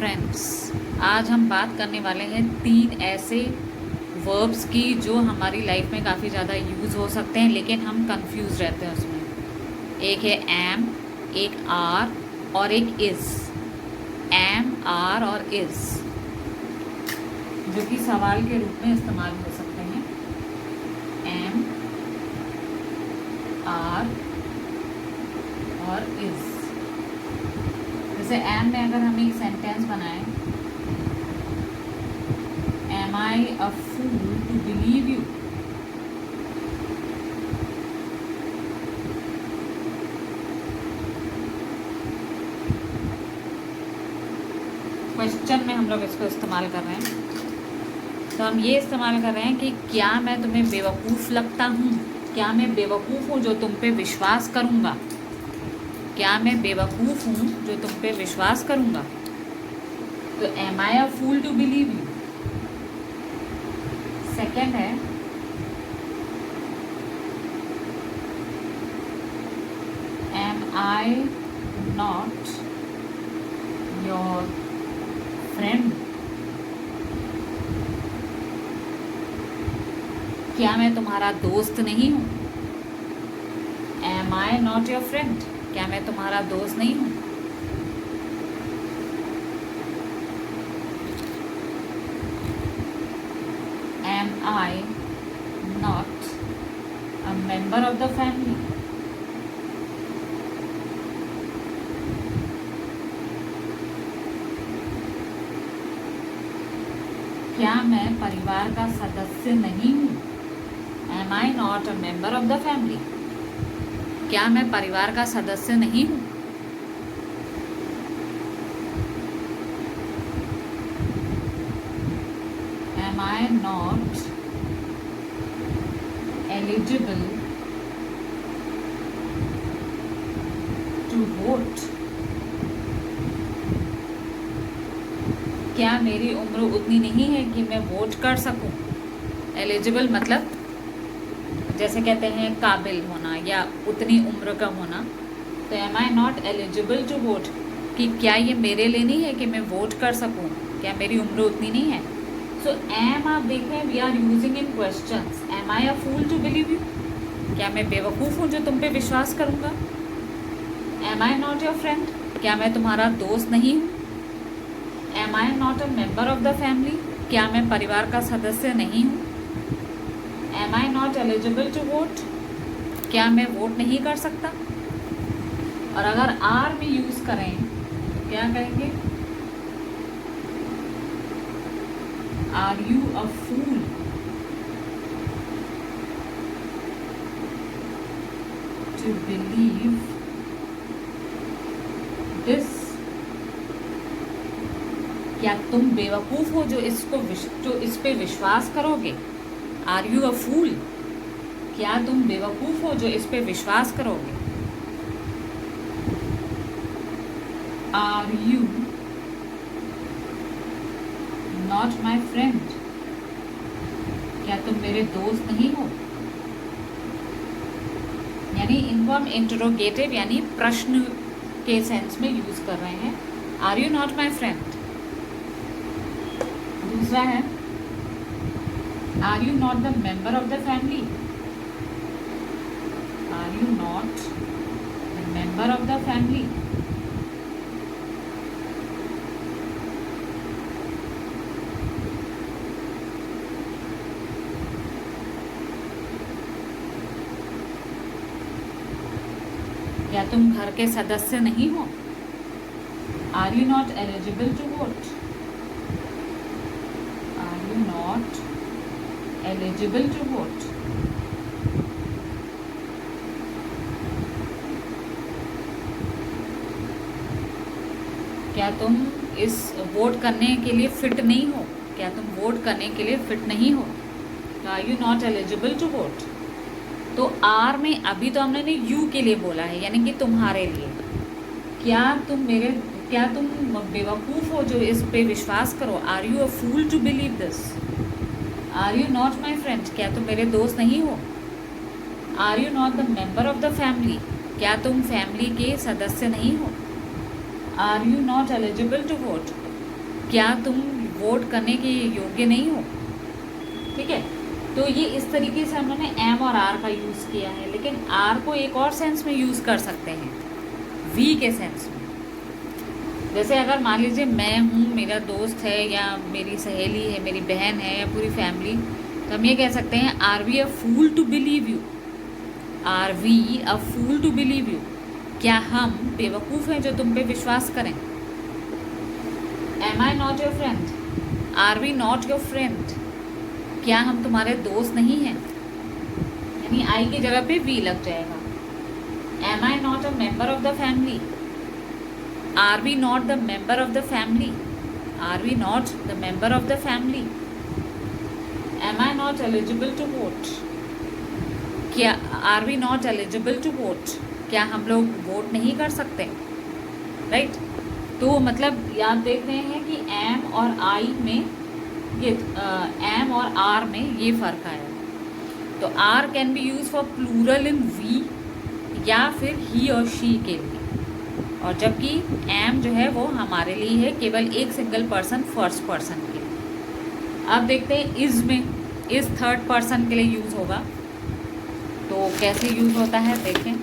Friends, आज हम बात करने वाले हैं 3 ऐसे वर्ब्स की जो हमारी लाइफ में काफ़ी ज़्यादा यूज़ हो सकते हैं, लेकिन हम कंफ्यूज रहते हैं उसमें। एक है एम, एक आर और एक इज़। एम, आर और इज़ जो कि सवाल के रूप में इस्तेमाल हो सकते हैं। एम, आर और इज़। जैसे एम में अगर हम एक सेंटेंस बनाएं, am I a fool to believe you. Question में हम लोग इसको इस्तेमाल कर रहे हैं, तो हम ये इस्तेमाल कर रहे हैं कि क्या मैं तुम्हें बेवकूफ़ लगता हूँ? क्या मैं बेवकूफ़ हूँ जो तुम पे विश्वास करूँगा? क्या मैं बेवकूफ़ हूँ जो तुम पे विश्वास करूँगा? तो am I a fool to believe you. Second है am I not your friend. क्या मैं तुम्हारा दोस्त नहीं हूँ? Am I not your friend. क्या मैं तुम्हारा दोस्त नहीं हूँ? Am I not a member of the family. क्या मैं परिवार का सदस्य नहीं हूँ? Am I not a member of the family. क्या मैं परिवार का सदस्य नहीं हूँ? Am I not eligible to vote. क्या मेरी उम्र उतनी नहीं है कि मैं वोट कर सकूं? एलिजिबल मतलब जैसे कहते हैं काबिल होना या उतनी उम्र का होना। तो am I not eligible to vote, कि क्या ये मेरे लिए नहीं है कि मैं वोट कर सकूं? क्या मेरी उम्र उतनी नहीं है? सो एम आप देखें, we are using in questions. Am I a fool to believe you? क्या मैं बेवकूफ़ हूँ जो तुम पे विश्वास करूँगा? Am I not your friend? क्या मैं तुम्हारा दोस्त नहीं हूँ? Am I not a member of the family? क्या मैं परिवार का सदस्य नहीं हूँ? Am I not eligible to vote? क्या मैं वोट नहीं कर सकता? और अगर आर में यूज़ करें तो क्या कहेंगे? Are you a fool to believe this? क्या तुम बेवकूफ़ हो जो इस पे विश्वास करोगे? Are you a fool? क्या तुम बेवकूफ़ हो जो इस पे विश्वास करोगे? Are you not my friend? क्या तुम मेरे दोस्त नहीं हो? यानी इनको हम इंटरोगेटिव यानी प्रश्न के सेंस में यूज कर रहे हैं। Are you not my friend. दूसरा है are you not the member of the family? Are you not the member of the family? क्या तुम घर के सदस्य नहीं हो? Are you not eligible to vote? Are you not eligible to vote? क्या तुम इस वोट करने के लिए फिट नहीं हो? क्या तुम वोट करने के लिए फिट नहीं हो? तो are you not eligible to vote. तो आर में अभी तो हमने यू के लिए बोला है, यानी कि तुम्हारे लिए। क्या तुम बेवकूफ़ हो जो इस पे विश्वास करो? Are you a fool to believe this? Are you not my friend? क्या तुम मेरे दोस्त नहीं हो? Are you not the member of the family? क्या तुम फैमिली के सदस्य नहीं हो? Are you not eligible to vote? क्या तुम वोट करने के योग्य नहीं हो? ठीक है, तो ये इस तरीके से हमने एम और आर का यूज़ किया है, लेकिन आर को एक और सेंस में यूज़ कर सकते हैं, वी के सेंस में। जैसे अगर मान लीजिए मैं हूँ, मेरा दोस्त है या मेरी सहेली है, मेरी बहन है या पूरी फैमिली, तो हम ये कह सकते हैं are we a fool to believe you, are we a fool to believe you, क्या हम बेवकूफ़ हैं जो तुम पे विश्वास करें? Am I not your friend, are we not your friend, क्या हम तुम्हारे दोस्त नहीं हैं? यानी आई की जगह पे वी लग जाएगा। Am I not a member of the family, are we not the member of the family, are we not the member of the family. Am I not eligible to vote, क्या are we not eligible to vote, क्या हम लोग vote नहीं कर सकते? Right, तो मतलब आप देख रहे हैं कि एम और आई में ये एम और आर में ये फ़र्क आया। तो are can be use for plural in we या फिर ही और शी के लिए, और जबकि एम जो है वो हमारे लिए है केवल एक सिंगल पर्सन, फर्स्ट पर्सन के लिए। अब देखते हैं इज़ में, इज़ थर्ड पर्सन के लिए यूज़ होगा, तो कैसे यूज़ होता है देखें।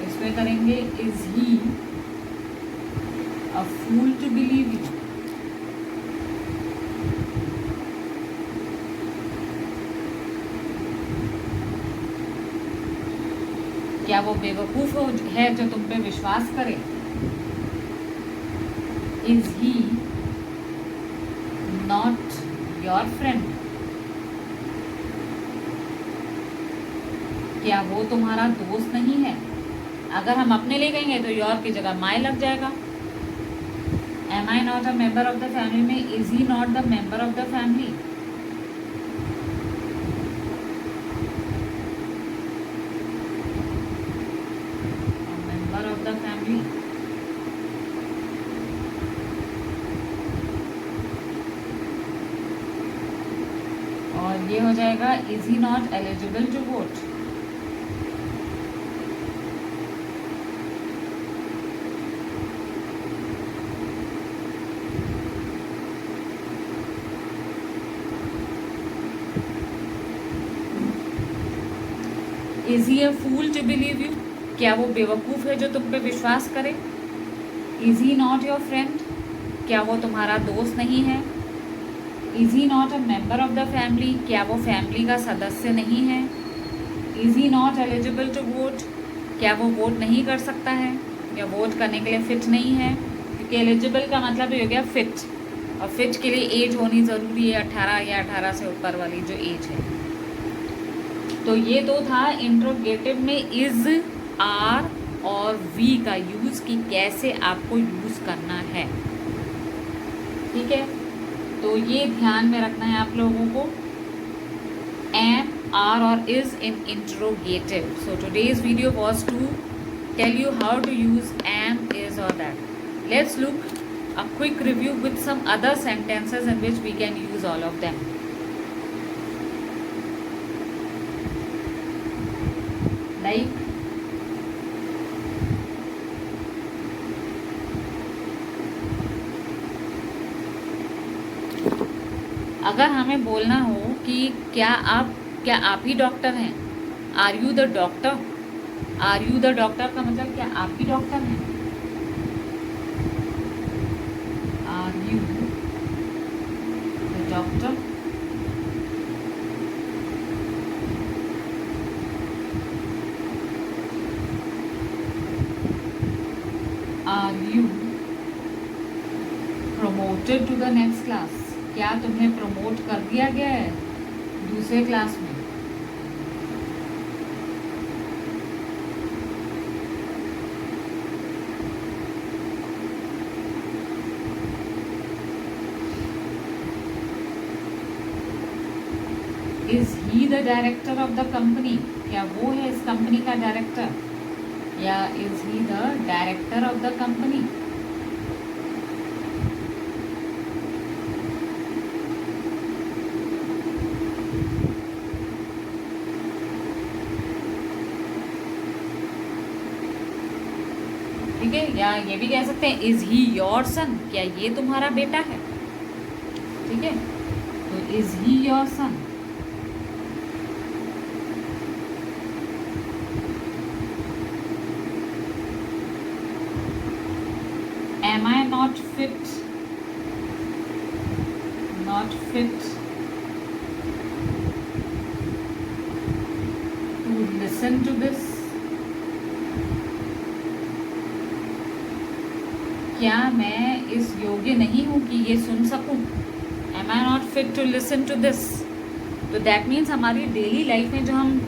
इसमें करेंगे is he a fool to believe you, क्या वो बेवकूफ़ है जो तुम पे विश्वास करे? Is he not your friend, क्या वो तुम्हारा दोस्त नहीं है? अगर हम अपने लिए कहेंगे तो योर की जगह माई लग जाएगा। Am I not a member of the family में is he not the member of the family, member of the family. और ये हो जाएगा is he not eligible to vote, is he a fool to believe you, क्या वो बेवकूफ़ है जो तुम पे विश्वास करे? Is he not your friend, क्या वो तुम्हारा दोस्त नहीं है? Is he not a member of the family, क्या वो फैमिली का सदस्य नहीं है? Is he not eligible to vote, क्या वो वोट नहीं कर सकता है या वोट करने के लिए फिट नहीं है? क्योंकि एलिजिबल का मतलब ये हो गया फिट, और फिट के लिए एज होनी ज़रूरी है 18 या 18 से ऊपर वाली जो एज है। तो ये तो था इंट्रोगेटिव में इज़, आर और वी का यूज़, कि कैसे आपको यूज़ करना है। ठीक है, तो ये ध्यान में रखना है आप लोगों को, एम, आर और is in interrogative. So today's video was to tell you how to use am, is or that. Let's look a quick review with some other sentences in which we can use all of them. Like, अगर हमें बोलना हो कि क्या आप ही doctor हैं, are you the doctor, are you the doctor का मतलब क्या आप ही डॉक्टर हैं? Are you the doctor, are you promoted to the next class, क्या तुम्हें प्रमोट कर दिया गया है दूसरे क्लास में? Is he the director of the company, क्या वो है इस कंपनी का डायरेक्टर? या is he the director of the company? या ये भी कह सकते हैं इज ही योर सन, क्या ये तुम्हारा बेटा है। ठीक है, तो is he your son. Am I not fit to listen to this, क्या मैं इस योग्य नहीं हूँ कि ये सुन सकूँ। Am I not fit to listen to this, तो दैट मीन्स हमारी डेली लाइफ में जो हम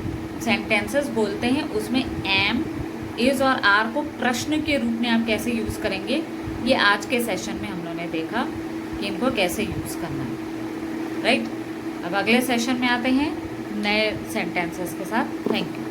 सेंटेंसेस बोलते हैं उसमें एम, इज और आर को प्रश्न के रूप में आप कैसे यूज़ करेंगे, ये आज के सेशन में हम लोगों ने देखा कि इनको कैसे यूज़ करना है। राइट, अब अगले सेशन में आते हैं नए सेंटेंसेस के साथ। Thank you.